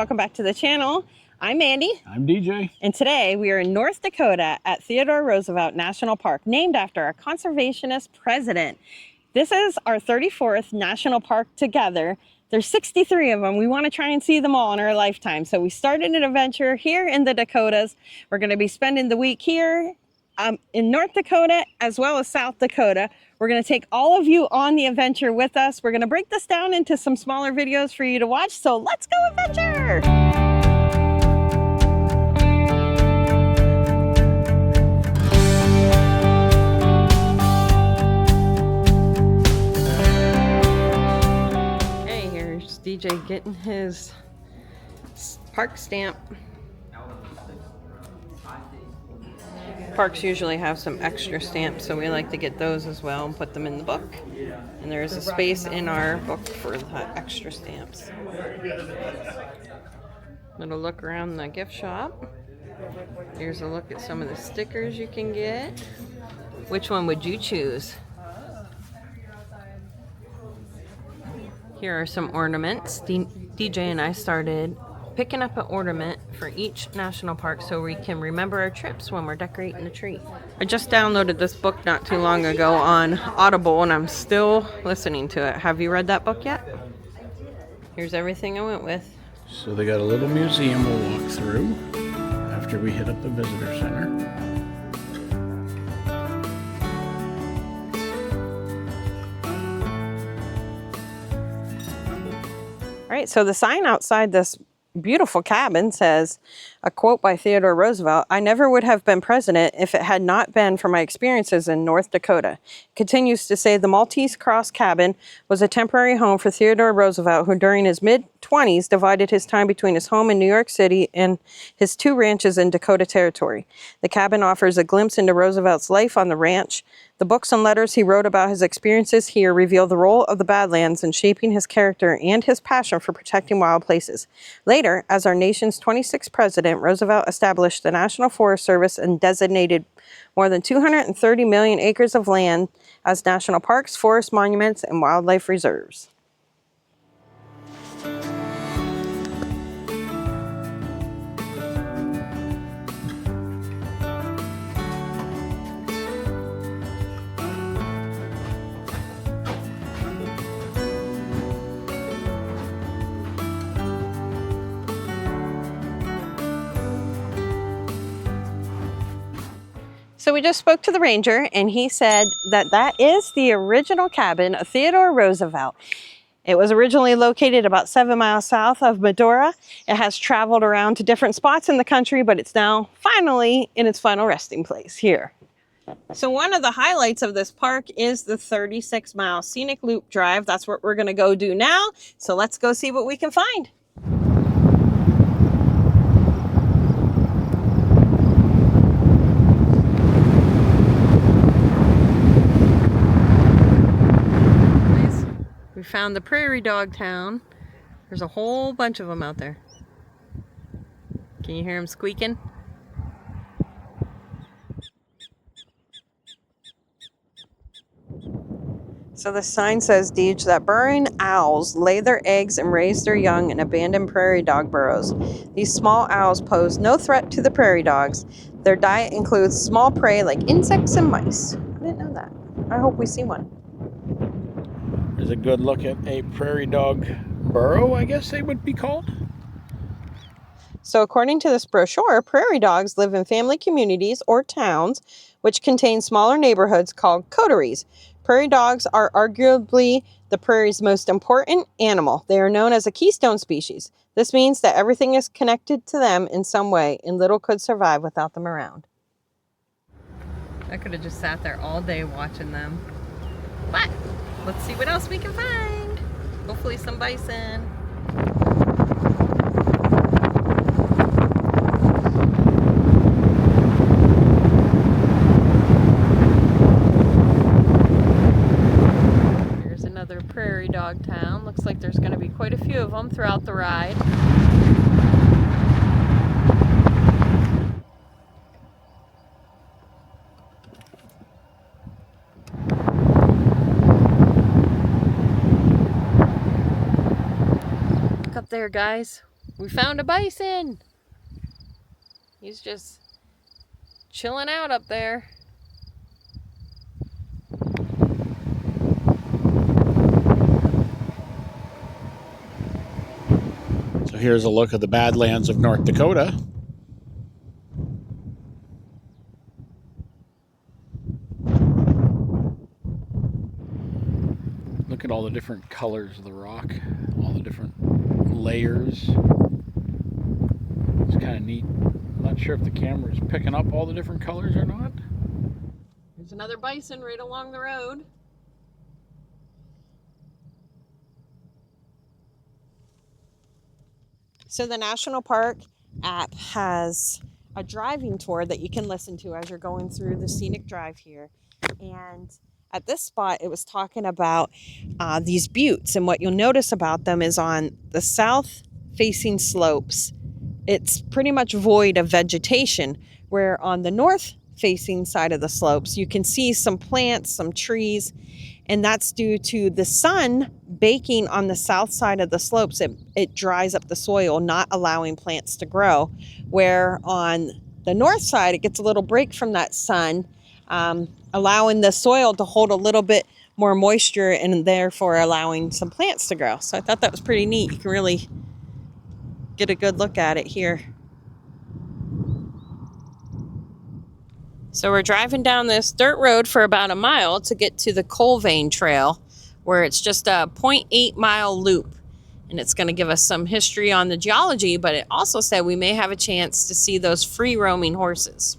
welcome back to the channel. I'm Mandy. I'm DJ. And today we are in North Dakota at Theodore Roosevelt National Park, named after a conservationist president. This is our 34th national park together. There's 63 of them. We want to try and see them all in our lifetime. So we started an adventure here in the Dakotas. We're going to be spending the week here in North Dakota as well as South Dakota. We're going to take all of you on the adventure with us. We're going to break this down into some smaller videos for you to watch. So let's go adventure! Hey, here's DJ getting his park stamp. Parks usually have some extra stamps, so we like to get those as well and put them in the book. And there is a space in our book for the extra stamps. Little look around the gift shop. Here's a look at some of the stickers you can get. Which one would you choose? Here are some ornaments. DJ and I started picking up an ornament for each national park so we can remember our trips when we're decorating the tree. I just downloaded this book not too long ago on Audible and I'm still listening to it. Have you read that book yet? Here's everything I went with. So they got a little museum we'll walk through after we hit up the visitor center. All right, so the sign outside this beautiful cabin says, a quote by Theodore Roosevelt, "I never would have been president if it had not been for my experiences in North Dakota." It continues to say the Maltese Cross cabin was a temporary home for Theodore Roosevelt, who during his mid-20s divided his time between his home in New York City and his 2 ranches in Dakota Territory. The cabin offers a glimpse into Roosevelt's life on the ranch. The books and letters he wrote about his experiences here reveal the role of the Badlands in shaping his character and his passion for protecting wild places. Later, as our nation's 26th president, Roosevelt established the National Forest Service and designated more than 230 million acres of land as national parks, forest monuments, and wildlife reserves. So we just spoke to the ranger and he said that that is the original cabin of Theodore Roosevelt. It was originally located about 7 miles south of Medora. It has traveled around to different spots in the country, but it's now finally in its final resting place here. So one of the highlights of this park is the 36-mile Scenic Loop Drive. That's what we're gonna go do now. So let's go see what we can find. We found the prairie dog town. There's a whole bunch of them out there. Can you hear them squeaking? So the sign says, Deej, that burrowing owls lay their eggs and raise their young in abandoned prairie dog burrows. These small owls pose no threat to the prairie dogs. Their diet includes small prey like insects and mice. I didn't know that. I hope we see one. There's a good look at a prairie dog burrow, I guess they would be called. So according to this brochure, prairie dogs live in family communities or towns, which contain smaller neighborhoods called coteries. Prairie dogs are arguably the prairie's most important animal. They are known as a keystone species. This means that everything is connected to them in some way, and little could survive without them around. I could have just sat there all day watching them. But let's see what else we can find. Hopefully some bison. Here's another prairie dog town. Looks like there's going to be quite a few of them throughout the ride. Look up there, guys. We found a bison. He's just chilling out up there. So here's a look at the Badlands of North Dakota. Look at all the different colors of the rock, all the different layers. It's kind of neat. I'm not sure if the camera is picking up all the different colors or not. There's another bison right along the road. So the National Park app has a driving tour that you can listen to as you're going through the scenic drive here. And at this spot, it was talking about these buttes. And what you'll notice about them is on the south-facing slopes, it's pretty much void of vegetation, where on the north-facing side of the slopes, you can see some plants, some trees, and that's due to the sun baking on the south side of the slopes. It dries up the soil, not allowing plants to grow, where on the north side, it gets a little break from that sun, allowing the soil to hold a little bit more moisture and therefore allowing some plants to grow. So I thought that was pretty neat. You can really get a good look at it here. So we're driving down this dirt road for about a mile to get to the coal vein trail, where it's just a 0.8 mile loop. And it's going to give us some history on the geology, but it also said we may have a chance to see those free roaming horses.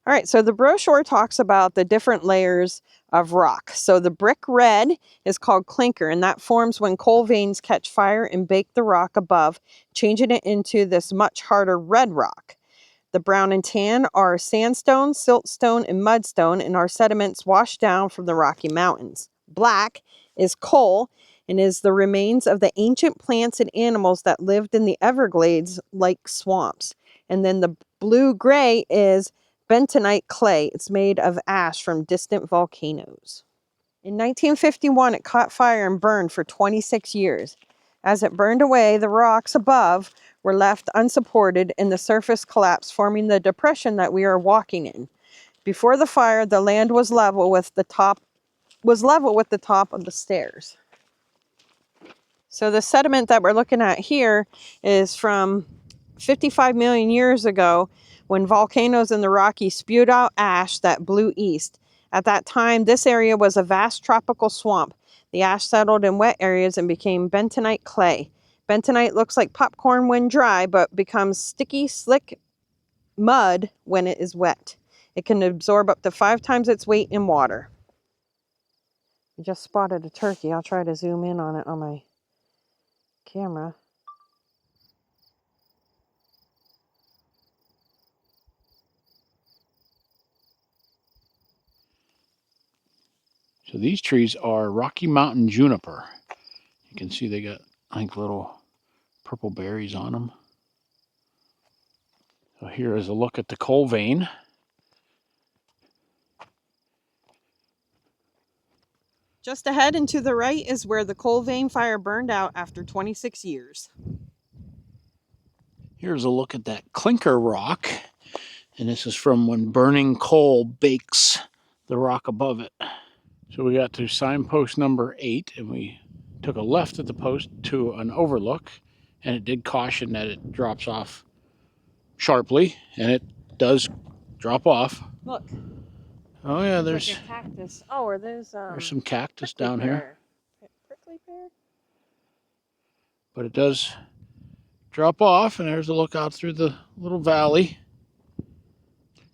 All right, so the brochure talks about the different layers of rock. So the brick red is called clinker, and that forms when coal veins catch fire and bake the rock above, changing it into this much harder red rock. The brown and tan are sandstone, siltstone, and mudstone, and are sediments washed down from the Rocky Mountains. Black is coal and is the remains of the ancient plants and animals that lived in the Everglades like swamps. And then the blue-gray is bentonite clay. It's made of ash from distant volcanoes. In 1951, it caught fire and burned for 26 years. As it burned away, the rocks above were left unsupported and the surface collapsed, forming the depression that we are walking in. Before the fire, the land was level with the top of the stairs. So the sediment that we're looking at here is from 55 million years ago, when volcanoes in the Rockies spewed out ash that blew east. At that time, this area was a vast tropical swamp. The ash settled in wet areas and became bentonite clay. Bentonite looks like popcorn when dry, but becomes sticky, slick mud when it is wet. It can absorb up to 5 times its weight in water. I just spotted a turkey. I'll try to zoom in on it on my camera. So these trees are Rocky Mountain juniper. You can see they got, I think, little purple berries on them. So here is a look at the coal vein. Just ahead and to the right is where the coal vein fire burned out after 26 years. Here's a look at that clinker rock. And this is from when burning coal bakes the rock above it. So we got to signpost number 8, and we took a left at the post to an overlook, and it did caution that it drops off sharply, and it does drop off. Look. Oh yeah, there's like a cactus. Oh, or there's some cactus down here. Prickly pear? But it does drop off, and there's a look out through the little valley.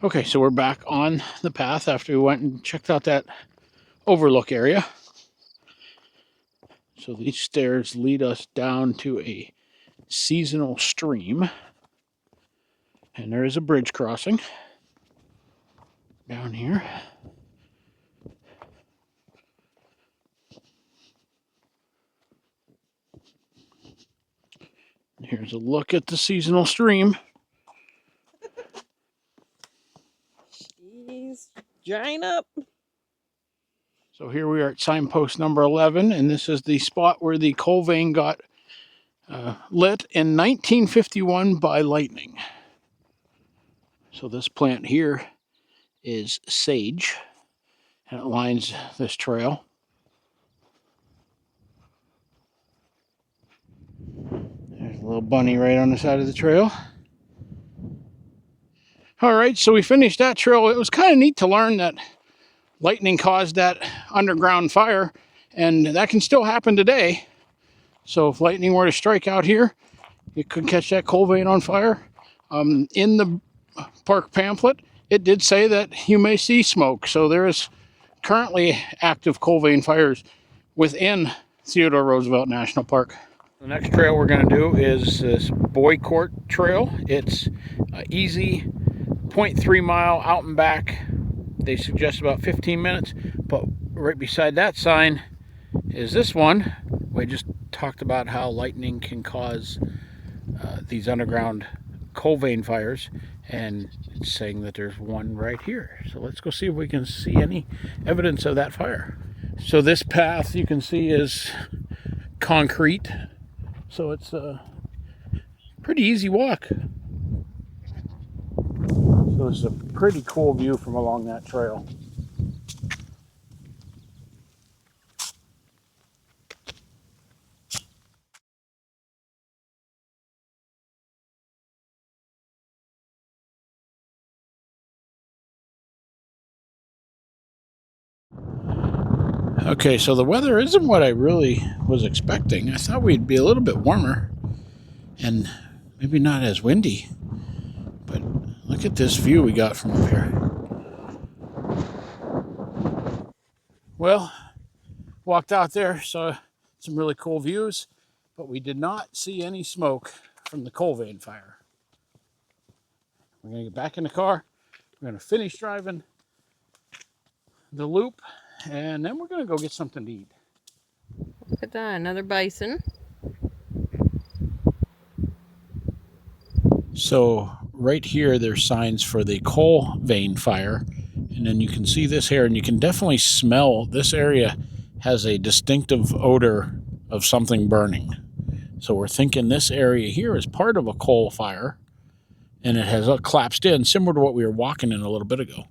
Okay, so we're back on the path after we went and checked out that overlook area. So these stairs lead us down to a seasonal stream. And there is a bridge crossing down here. Here's a look at the seasonal stream. She's drying up. So here we are at signpost number 11, and this is the spot where the coal vein got lit in 1951 by lightning. So this plant here is sage, and it lines this trail. There's a little bunny right on the side of the trail. All right, so we finished that trail. It was kind of neat to learn that lightning caused that underground fire, and that can still happen today. So if lightning were to strike out here, it could catch that coal vein on fire. In the park pamphlet, it did say that you may see smoke. So there is currently active coal vein fires within Theodore Roosevelt National Park. The next trail we're going to do is this Boy Court Trail. It's easy, 0.3 mile out and back. They suggest about 15 minutes, but right beside that sign is this one. We just talked about how lightning can cause these underground coal vein fires, and it's saying that there's one right here. So let's go see if we can see any evidence of that fire. So this path you can see is concrete, so it's a pretty easy walk. So this is a pretty cool view from along that trail. Okay, so the weather isn't what I really was expecting. I thought we'd be a little bit warmer and maybe not as windy. But look at this view we got from up here. Well, walked out there, saw some really cool views, but we did not see any smoke from the coal vein fire. We're going to get back in the car. We're going to finish driving the loop, and then we're going to go get something to eat. Look at that, another bison. So right here, there's signs for the coal vein fire. And then you can see this here, and you can definitely smell this area has a distinctive odor of something burning. So we're thinking this area here is part of a coal fire, and it has collapsed in, similar to what we were walking in a little bit ago.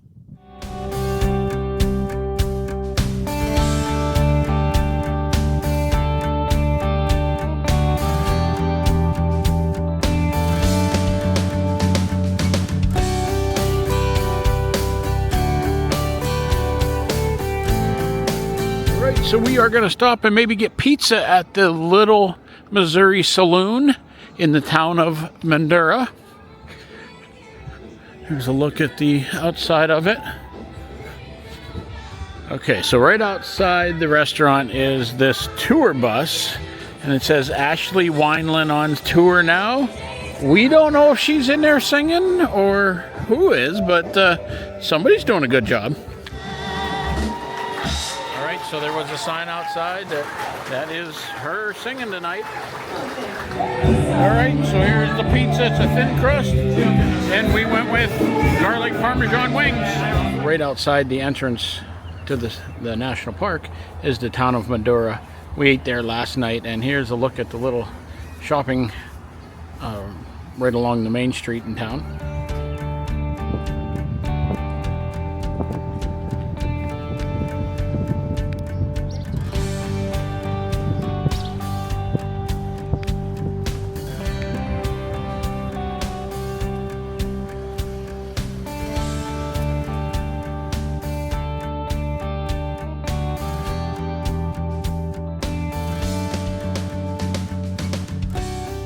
So we are going to stop and maybe get pizza at the Little Missouri Saloon in the town of Madera. Here's a look at the outside of it. Okay, so right outside the restaurant is this tour bus, and it says Ashley Wineland on tour now. We don't know if she's in there singing or who is, but somebody's doing a good job. So there was a sign outside that is her singing tonight. All right, so here's the pizza. It's a thin crust, and we went with garlic parmesan wings. Right outside the entrance to the national park is the town of Madera. We ate there last night, and here's a look at the little shopping right along the main street in town.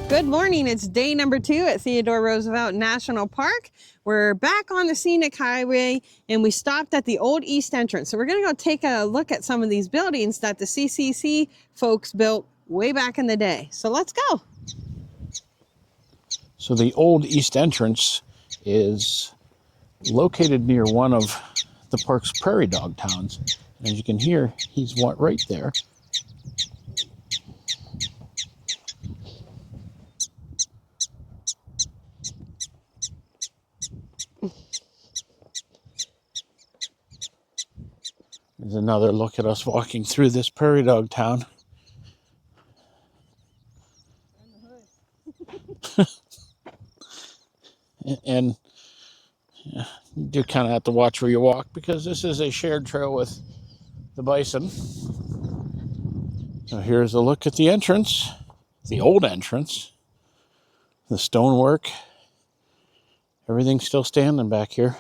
Good morning, it's day number 2 at Theodore Roosevelt National Park. We're back on the Scenic Highway, and we stopped at the old east entrance. So we're gonna go take a look at some of these buildings that the CCC folks built way back in the day. So let's go. So the old east entrance is located near one of the park's prairie dog towns. As you can hear, he's right there. There's another look at us walking through this prairie dog town. And yeah, you do kind of have to watch where you walk because this is a shared trail with the bison. So here's a look at the entrance, the old entrance, the stonework. Everything's still standing back here.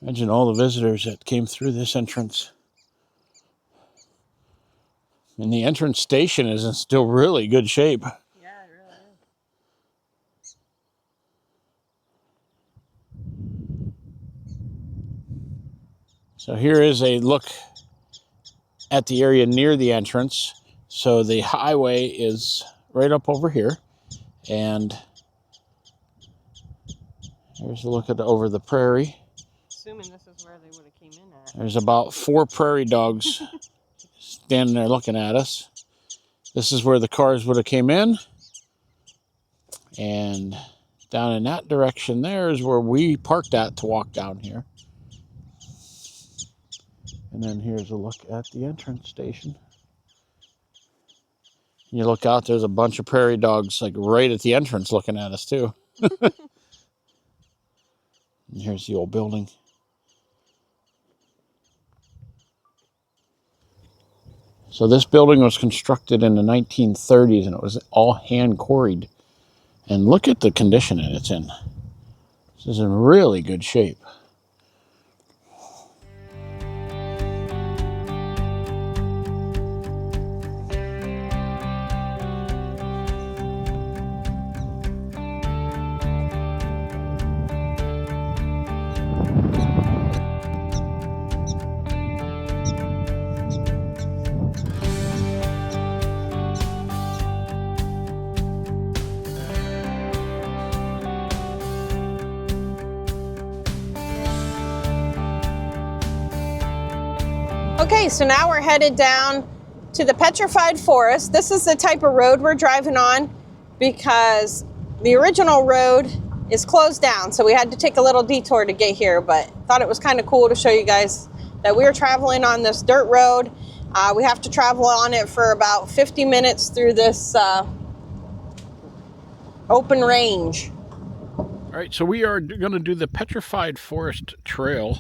Imagine all the visitors that came through this entrance. And the entrance station is in still really good shape. Yeah, it really is. So here is a look at the area near the entrance. So the highway is right up over here. And here's a look at over the prairie. Assuming this is where they would have came in at. There's about 4 prairie dogs standing there looking at us. This is where the cars would have came in. And down in that direction there is where we parked at to walk down here. And then here's a look at the entrance station. You look out, there's a bunch of prairie dogs like right at the entrance looking at us too. And here's the old building. So this building was constructed in the 1930s and it was all hand quarried. And look at the condition that it's in. This is in really good shape. Okay, so now we're headed down to the Petrified Forest. This is the type of road we're driving on because the original road is closed down, so we had to take a little detour to get here, but thought it was kind of cool to show you guys that we were traveling on this dirt road. We have to travel on it for about 50 minutes through this open range. All right, so we are going to do the Petrified Forest Trail.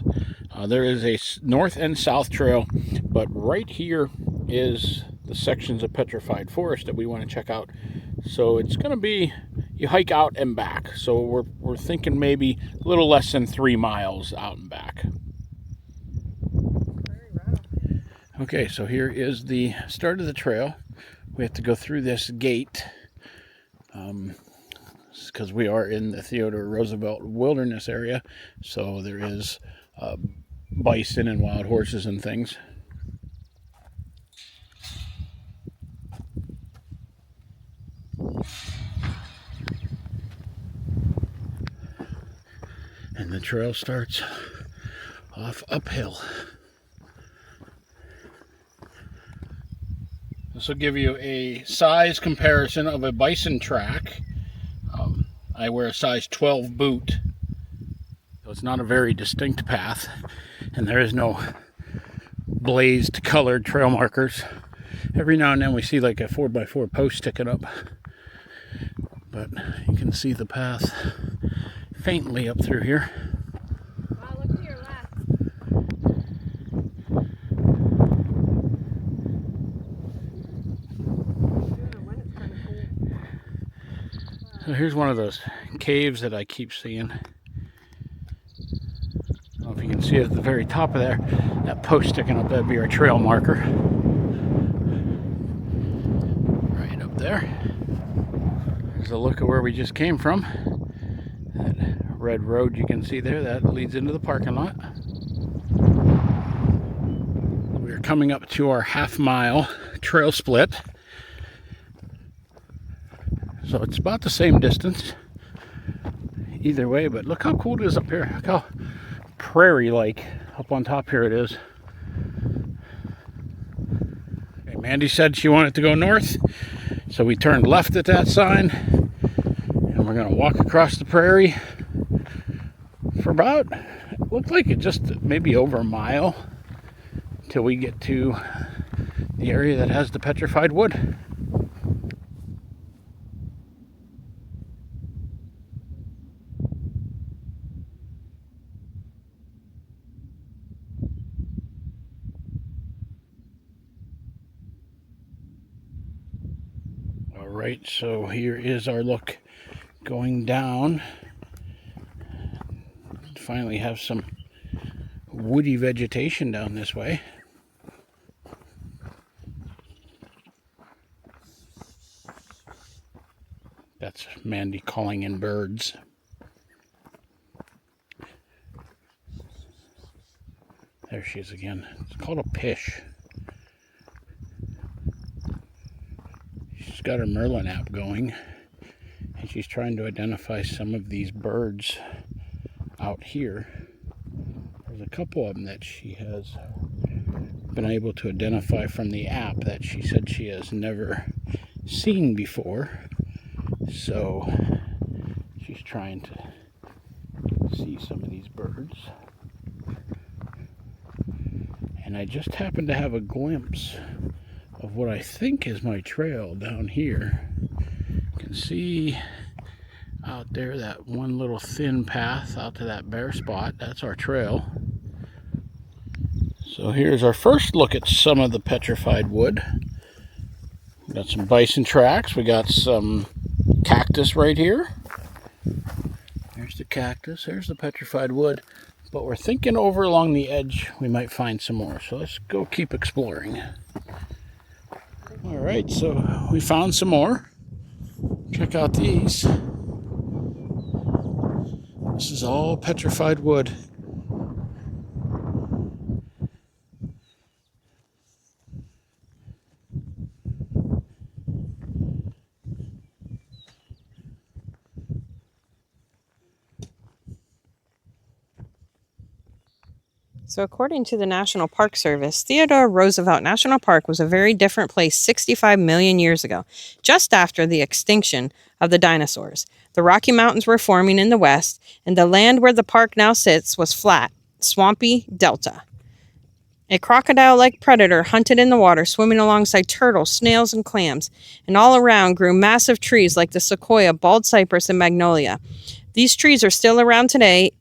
There is a north and south trail, but right here is the sections of Petrified Forest that we want to check out. So it's going to be, you hike out and back. So we're thinking maybe a little less than 3 miles out and back. Okay, so here is the start of the trail. We have to go through this gate because we are in the Theodore Roosevelt Wilderness area. So there is bison and wild horses and things. And the trail starts off uphill. This will give you a size comparison of a bison track. I wear a size 12 boot, so it's not a very distinct path, and there is no blazed colored trail markers. Every now and then we see like a 4x4 post sticking up, but you can see the path faintly up through here. Wow, look to your left. So here's one of those caves that I keep seeing. I don't know if you can see it at the very top of there. That post sticking up, that'd be our trail marker. Right up there. There's a look at where we just came from. That red road you can see there, that leads into the parking lot. We're coming up to our half-mile trail split. So it's about the same distance either way, but look how cool it is up here. Look how prairie-like up on top here it is. Okay, Mandy said she wanted to go north, so we turned left at that sign, and we're going to walk across the prairie for about, it looked like it just maybe over a mile till we get to the area that has the petrified wood. All right, so here is our look going down. Finally have some woody vegetation down this way. That's Mandy calling in birds. There she is again. It's called a pish. She's got her Merlin app going, and she's trying to identify some of these birds out here. There's a couple of them that she has been able to identify from the app that she said she has never seen before. So she's trying to see some of these birds. And I just happened to have a glimpse of what I think is my trail down here. You can see out there that one little thin path out to that bare spot. That's our trail. So here's our first look at some of the petrified wood. We got some bison tracks. We got some cactus right here. There's the cactus. There's the petrified wood. But we're thinking over along the edge we might find some more. So let's go keep exploring. All right, so we found some more. Check out these. This is all petrified wood. So according to the National Park Service, Theodore Roosevelt National Park was a very different place 65 million years ago, just after the extinction of the dinosaurs. The Rocky Mountains were forming in the west, and the land where the park now sits was flat, swampy delta. A crocodile-like predator hunted in the water, swimming alongside turtles, snails, and clams, and all around grew massive trees like the sequoia, bald cypress, and magnolia. These trees are still around today,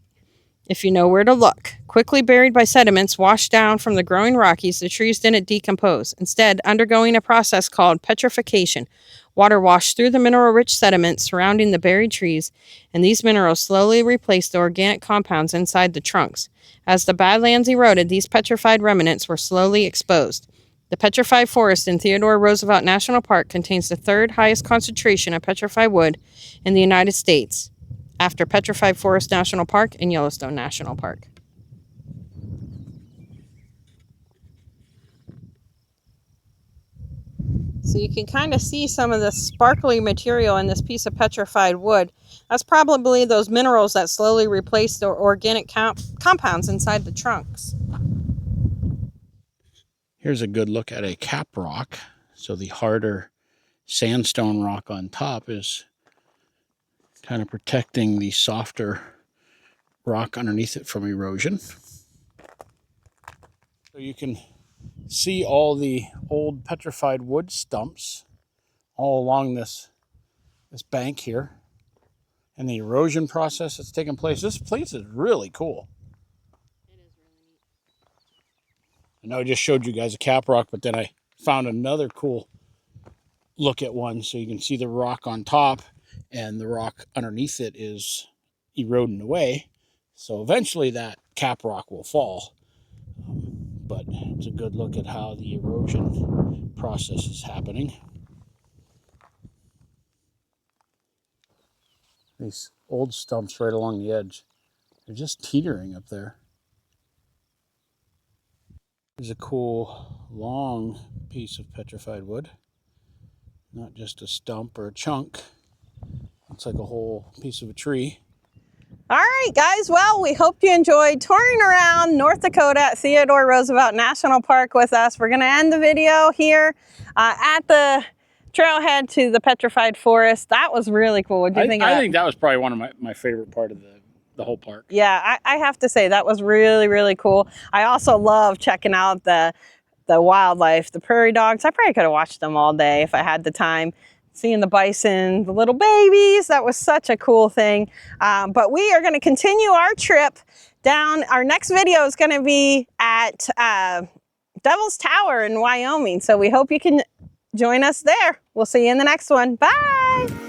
if you know where to look. Quickly buried by sediments washed down from the growing Rockies, the trees didn't decompose, instead undergoing a process called petrification. Water washed through the mineral-rich sediments surrounding the buried trees, and these minerals slowly replaced the organic compounds inside the trunks. As the Badlands eroded, these petrified remnants were slowly exposed. The Petrified Forest in Theodore Roosevelt National Park contains the third highest concentration of petrified wood in the United States, after Petrified Forest National Park and Yellowstone National Park. So you can kind of see some of the sparkly material in this piece of petrified wood. That's probably those minerals that slowly replace the organic compounds inside the trunks. Here's a good look at a cap rock. So the harder sandstone rock on top is kind of protecting the softer rock underneath it from erosion. So you can see all the old petrified wood stumps all along this bank here, and the erosion process that's taking place. This place is really cool. It is really neat. I know I just showed you guys a cap rock, but then I found another cool look at one, so you can see the rock on top and the rock underneath it is eroding away. So eventually that cap rock will fall. But it's a good look at how the erosion process is happening. These old stumps right along the edge, they're just teetering up there. There's a cool long piece of petrified wood. Not just a stump or a chunk. Looks like a whole piece of a tree. All right, guys. Well, we hope you enjoyed touring around North Dakota at Theodore Roosevelt National Park with us. We're going to end the video here at the trailhead to the Petrified Forest. That was really cool. What do you think of that? I think that was probably one of my favorite part of the whole park. Yeah, I have to say that was really, really cool. I also love checking out the wildlife, the prairie dogs. I probably could have watched them all day if I had the time. Seeing the bison, the little babies, that was such a cool thing. But we are going to continue our trip down. Our next video is going to be at Devil's Tower in Wyoming. So we hope you can join us there. We'll see you in the next one. Bye.